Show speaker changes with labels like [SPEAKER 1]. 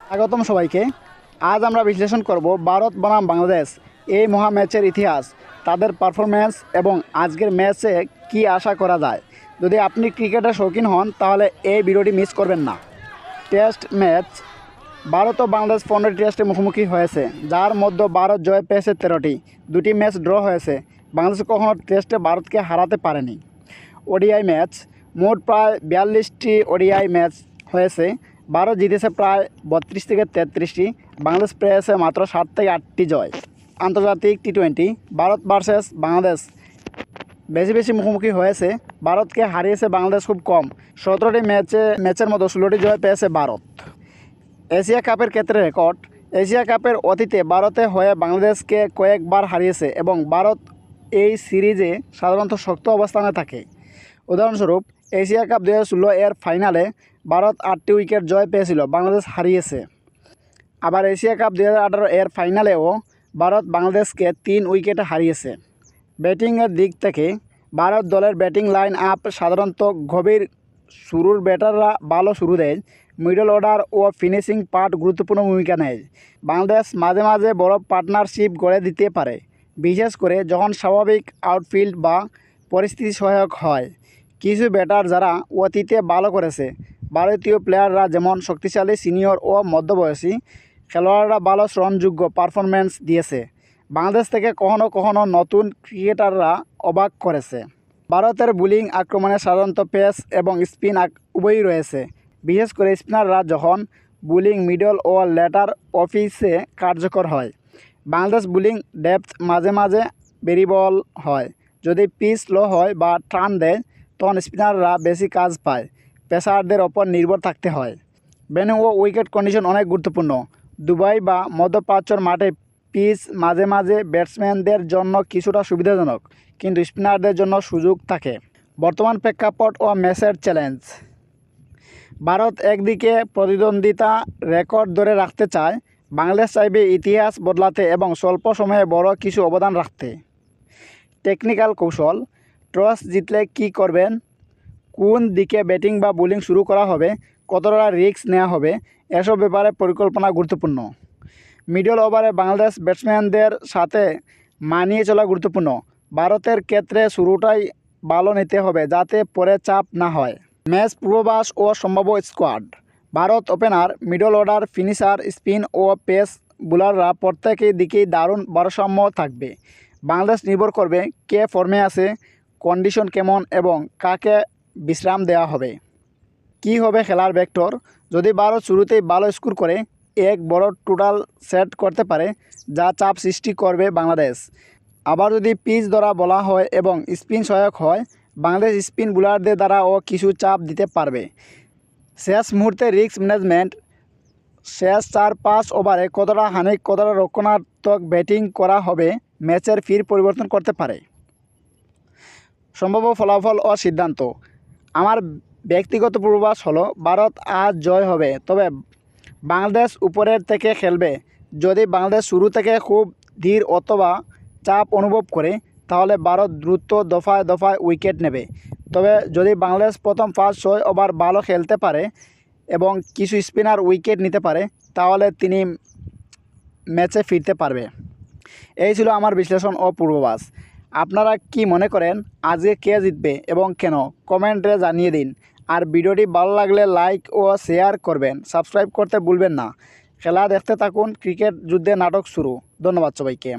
[SPEAKER 1] স্বাগতম সবাইকে। আজ আমরা বিশ্লেষণ করব ভারত বনাম বাংলাদেশ এই মহা ম্যাচের ইতিহাস, তাদের পারফরম্যান্স এবং আজকের ম্যাচে কি আশা করা যায়। যদি আপনি ক্রিকেটের শৌখিন হন তাহলে এই ভিডিওটি মিস করবেন না। Test match. ভারত ও বাংলাদেশ 15টি টেস্টে মুখোমুখি হয়েছে, যার মধ্যে ভারত জয় পেয়েছে 13টি। দুটি ম্যাচ ড্র হয়েছে। বাংলাদেশ কখনো টেস্টে ভারতকে হারাতে পারেনি। ODI match. মোট প্রায় 42টি ওডিআই ম্যাচ হয়েছে। ভারত জিতেছে প্রায় 32 থেকে 33টি। বাংলাদেশ পেয়েছে মাত্র 7 থেকে 8টি জয়। আন্তর্জাতিক টি-20। ভারত ভার্সেস বাংলাদেশ বেশি মুখোমুখি হয়েছে। ভারতকে হারিয়েছে বাংলাদেশ খুব কম। 17টি ম্যাচের মতো 16টি জয় পেয়েছে ভারত। এশিয়া কাপের ক্ষেত্রে রেকর্ড। এশিয়া কাপের অতীতে ভারতে হয়ে বাংলাদেশকে কয়েকবার হারিয়েছে এবং ভারত এই সিরিজে সাধারণত শক্ত অবস্থানে থাকে। উদাহরণস্বরূপ, এশিয়া কাপ 2016 এর ফাইনালে ভারত 8টি উইকেট জয় পেয়েছিল, বাংলাদেশ হারিয়েছে। আবার এশিয়া কাপ 2018 এর ফাইনালেও ভারত বাংলাদেশকে 3 উইকেটে হারিয়েছে। ব্যাটিংয়ের দিক থেকে ভারত দলের ব্যাটিং লাইন আপ সাধারণত গভীর। শুরুর ব্যাটাররা ভালো শুরু দেয়। মিডল অর্ডার ও ফিনিশিং পার্ট গুরুত্বপূর্ণ ভূমিকা নেয়। বাংলাদেশ মাঝে মাঝে বড় পার্টনারশিপ গড়ে দিতে পারে, বিশেষ করে যখন স্বাভাবিক আউটফিল্ড বা পরিস্থিতি সহায়ক হয়। কিছু ব্যাটার যারা অতীতে ভালো করেছে। ভারতীয় প্লেয়াররা যেমন শক্তিশালী, সিনিয়র ও মধ্যবয়সী খেলোয়াড়রা ভালো স্মরণযোগ্য পারফরম্যান্স দিয়েছে। বাংলাদেশ থেকে কখনো কখনো নতুন ক্রিকেটাররা অবাক করেছে। ভারতের বোলিং আক্রমণে সাধারণত পেস এবং স্পিন উভয়ই রয়েছে, বিশেষ করে স্পিনাররা যখন বোলিং মিডল ও লেটার অফিসে কার্যকর হয়। বাংলাদেশ বোলিং ডেপথ মাঝে মাঝে ভেরিয়েবল হয়। যদি পিচ লো হয় বা টার্ন দেয় তখন স্পিনাররা বেশি কাজ পায়। পেসারদের ওপর নির্ভর থাকতে হয়। ভেন্যু ও উইকেট কন্ডিশন অনেক গুরুত্বপূর্ণ। দুবাই বা মধ্যপ্রাচ্যের মাঠে পিচ মাঝে মাঝে ব্যাটসম্যানদের জন্য কিছুটা সুবিধাজনক, কিন্তু স্পিনারদের জন্য সুযোগ থাকে। বর্তমান প্রেক্ষাপট ও ম্যাচের চ্যালেঞ্জ। ভারত একদিকে প্রতিদ্বন্দ্বিতা রেকর্ড ধরে রাখতে চায়, বাংলাদেশ চাইবে ইতিহাস বদলাতে এবং স্বল্প সময়ে বড় কিছু অবদান রাখতে। টেকনিক্যাল কৌশল। টস জিতলে কী করবেন, কোন দিকে ব্যাটিং বা বোলিং শুরু করা হবে, কতটা রিস্ক নেওয়া হবে, এসব ব্যাপারে পরিকল্পনা গুরুত্বপূর্ণ। মিডল ওভারে বাংলাদেশ ব্যাটসম্যানদের সাথে মানিয়ে চলা গুরুত্বপূর্ণ। ভারতের ক্ষেত্রে শুরুটাই ভালো নিতে হবে যাতে পরে চাপ না হয়। ম্যাচ পূর্বাভাস ও সম্ভাব্য squad. Bharat opener, middle order, finisher, spin ও পেস বোলাররা প্রত্যেকের দিকেই দারুণ ভারসাম্য থাকবে। বাংলাদেশ নির্ভর করবে কে ফর্মে আছে, কন্ডিশন কেমন এবং কাকে বিশ্রাম দেওয়া হবে। কি হবে খেলার ভেক্টর। যদি ভারত শুরুতেই ভালো স্কোর করে এক বড় টোটাল সেট করতে পারে, যা চাপ সৃষ্টি করবে বাংলাদেশ। আবার যদি পিচ ধরা বলা হয় এবং স্পিন সহায়ক হয়, বাংলাদেশ স্পিন বোলারদের দ্বারাও কিছু চাপ দিতে পারবে। শেষ মুহূর্তে রিস্ক ম্যানেজমেন্ট। শেষ 4-5 ওভারে কতটা হানি, কতটা রক্ষণাত্মক ব্যাটিং করা হবে ম্যাচের ফির পরিবর্তন করতে পারে। সম্ভাব্য ফলাফল ও সিদ্ধান্ত। আমার ব্যক্তিগত পূর্বাভাস হলো ভারত আজ জয় হবে, তবে বাংলাদেশ উপরের থেকে খেলবে। যদি বাংলাদেশ শুরু থেকে খুব ধীর অথবা চাপ অনুভব করে তাহলে ভারত দ্রুত দফায় দফায় উইকেট নেবে। তবে যদি বাংলাদেশ প্রথম 5-6 ওভার ভালো খেলতে পারে এবং কিছু স্পিনার উইকেট নিতে পারে তাহলে তিনি ম্যাচে ফিরতে পারবে। এই ছিল আমার বিশ্লেষণ ও পূর্বাভাস। আপনারা কি মনে করেন আজকে কে জিতবে এবং কেন, কমেন্টে জানিয়ে দিন। আর ভিডিওটি ভালো লাগলে লাইক ও শেয়ার করবেন, সাবস্ক্রাইব করতে ভুলবেন না। খেলা দেখতে থাকুন। ক্রিকেট যুদ্ধে নাটক শুরু। ধন্যবাদ সবাইকে।